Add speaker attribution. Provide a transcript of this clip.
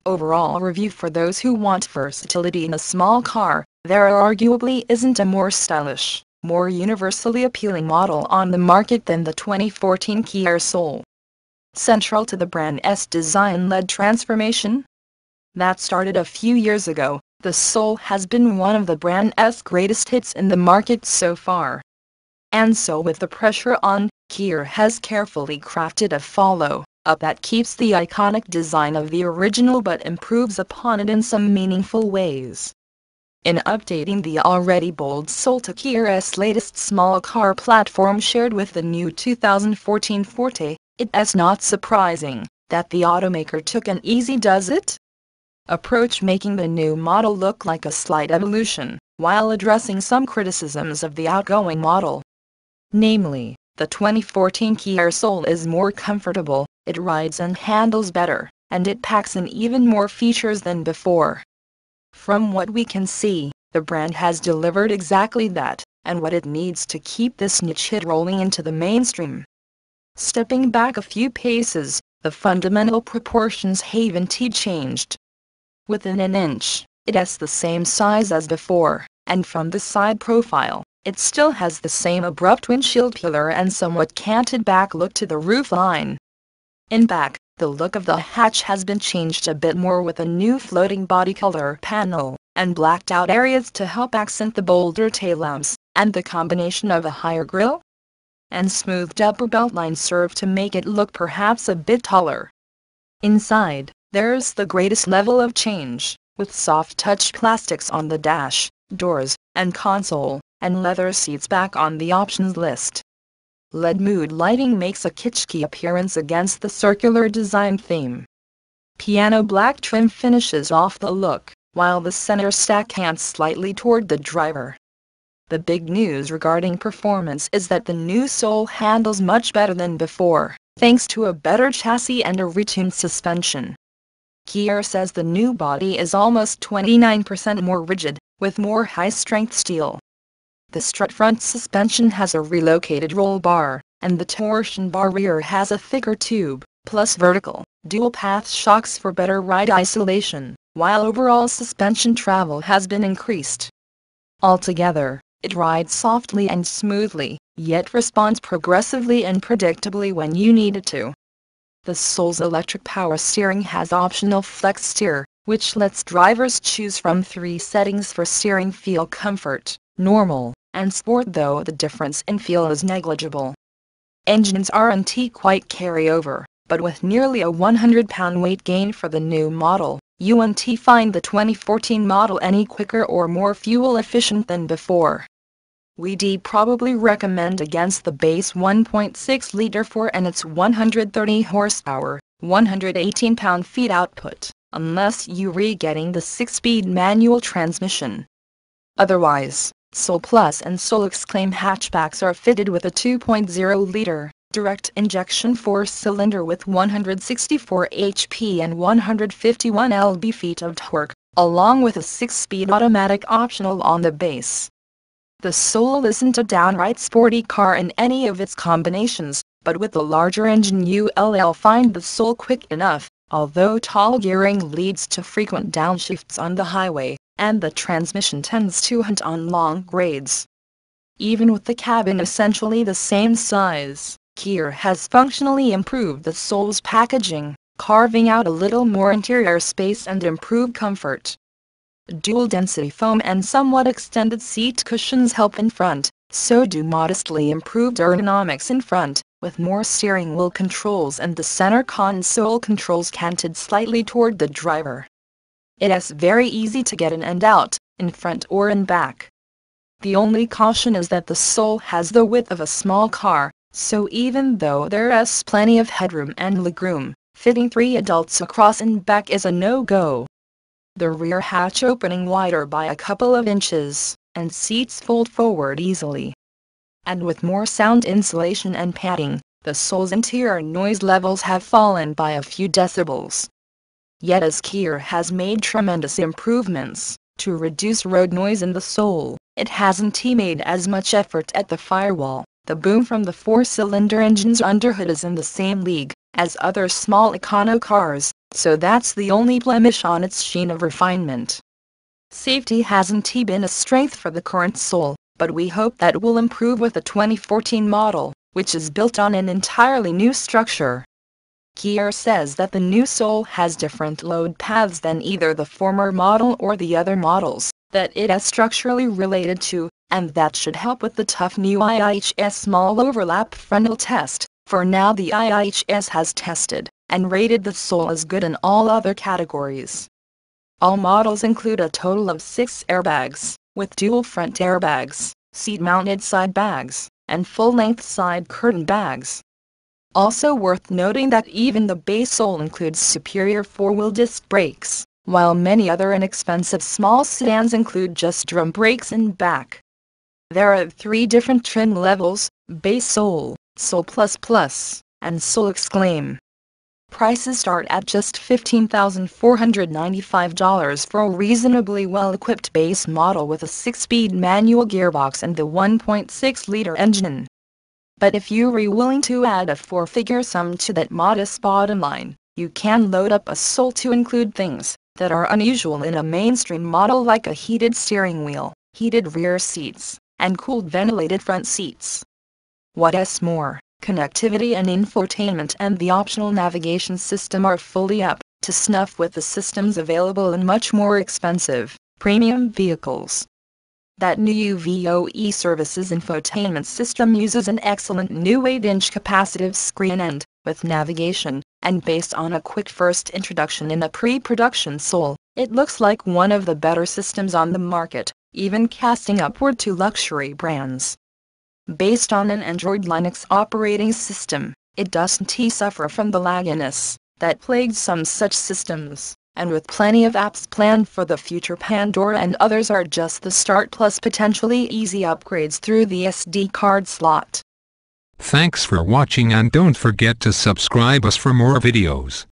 Speaker 1: Overall review: for those who want versatility in a small car, there arguably isn't a more stylish, more universally appealing model on the market than the 2014 Kia Soul. Central to the brand's design-led transformation that started a few years ago, the Soul has been one of the brand's greatest hits in the market so far. And so with the pressure on, Kia has carefully crafted a follow-up that keeps the iconic design of the original but improves upon it in some meaningful ways. In updating the already bold Soul to Kia's latest small car platform shared with the new 2014 Forte, it's not surprising that the automaker took an easy-does-it approach, making the new model look like a slight evolution, while addressing some criticisms of the outgoing model. Namely, the 2014 Kia Soul is more comfortable, it rides and handles better, and it packs in even more features than before. From what we can see, the brand has delivered exactly that, and what it needs to keep this niche hit rolling into the mainstream. Stepping back a few paces, the fundamental proportions haven't changed. Within an inch, it's the same size as before, and from the side profile, it still has the same abrupt windshield pillar and somewhat canted back look to the roofline. In back, the look of the hatch has been changed a bit more with a new floating body color panel, and blacked out areas to help accent the bolder taillamps, and the combination of a higher grille and smoothed upper beltline serve to make it look perhaps a bit taller. Inside, there's the greatest level of change, with soft touch plastics on the dash, doors, and console, and leather seats back on the options list. LED mood lighting makes a kitschy appearance against the circular design theme. Piano black trim finishes off the look, while the center stack cants slightly toward the driver. The big news regarding performance is that the new Soul handles much better than before, thanks to a better chassis and a retuned suspension. Kia says the new body is almost 29% more rigid, with more high-strength steel. The strut front suspension has a relocated roll bar, and the torsion bar rear has a thicker tube, plus vertical, dual-path shocks for better ride isolation, while overall suspension travel has been increased. Altogether, it rides softly and smoothly, yet responds progressively and predictably when you need it to. The Soul's electric power steering has optional flex steer, which lets drivers choose from 3 settings for steering feel: comfort, normal, and sport, though the difference in feel is negligible. Engine's R&T quite carry over, but with nearly a 100-pound weight gain for the new model, you won't find the 2014 model any quicker or more fuel efficient than before. We'd probably recommend against the base 1.6-liter 4 and its 130 horsepower, 118 pound-feet output, unless you're getting the 6-speed manual transmission. Otherwise, Soul Plus and Soul Exclaim hatchbacks are fitted with a 2.0-liter, direct injection 4-cylinder with 164 HP and 151 lb-ft of torque, along with a 6-speed automatic optional on the base. The Soul isn't a downright sporty car in any of its combinations, but with the larger engine you'll find the Soul quick enough, although tall gearing leads to frequent downshifts on the highway, and the transmission tends to hunt on long grades. Even with the cabin essentially the same size, Kia has functionally improved the Soul's packaging, carving out a little more interior space and improved comfort. Dual-density foam and somewhat extended seat cushions help in front, so do modestly improved ergonomics in front, with more steering wheel controls and the center console controls canted slightly toward the driver. It's very easy to get in and out, in front or in back. The only caution is that the Soul has the width of a small car, so even though there's plenty of headroom and legroom, fitting 3 adults across and back is a no-go. The rear hatch opening wider by a couple of inches, and seats fold forward easily. And with more sound insulation and padding, the Soul's interior noise levels have fallen by a few decibels. Yet as Kia has made tremendous improvements to reduce road noise in the Soul, it hasn't made as much effort at the firewall. The boom from the 4-cylinder engine's underhood is in the same league as other small econo cars, so that's the only blemish on its sheen of refinement. Safety hasn't been a strength for the current Soul, but we hope that will improve with the 2014 model, which is built on an entirely new structure. Kia says that the new Soul has different load paths than either the former model or the other models that it is structurally related to, and that should help with the tough new IIHS small overlap frontal test. For now, the IIHS has tested and rated the Soul as good in all other categories. All models include a total of 6 airbags, with dual front airbags, seat-mounted side bags, and full-length side curtain bags. Also worth noting that even the base Soul includes superior 4-wheel disc brakes, while many other inexpensive small sedans include just drum brakes in back. There are 3 different trim levels: base Soul, Soul Plus Plus, and Soul Exclaim. Prices start at just $15,495 for a reasonably well-equipped base model with a 6-speed manual gearbox and the 1.6-liter engine. But if you are willing to add a 4-figure sum to that modest bottom line, you can load up a Soul to include things that are unusual in a mainstream model, like a heated steering wheel, heated rear seats, and cooled ventilated front seats. What's more, connectivity and infotainment and the optional navigation system are fully up to snuff with the systems available in much more expensive, premium vehicles. That new VOE Services infotainment system uses an excellent new 8-inch capacitive screen and, with navigation, and based on a quick first introduction in a pre-production Soul, it looks like one of the better systems on the market, even casting upward to luxury brands. Based on an Android Linux operating system, it doesn't suffer from the lagginess that plagued some such systems, and with plenty of apps planned for the future, Pandora and others are just the start, plus potentially easy upgrades through the SD card slot.
Speaker 2: Thanks for watching, and don't forget to subscribe us for more videos.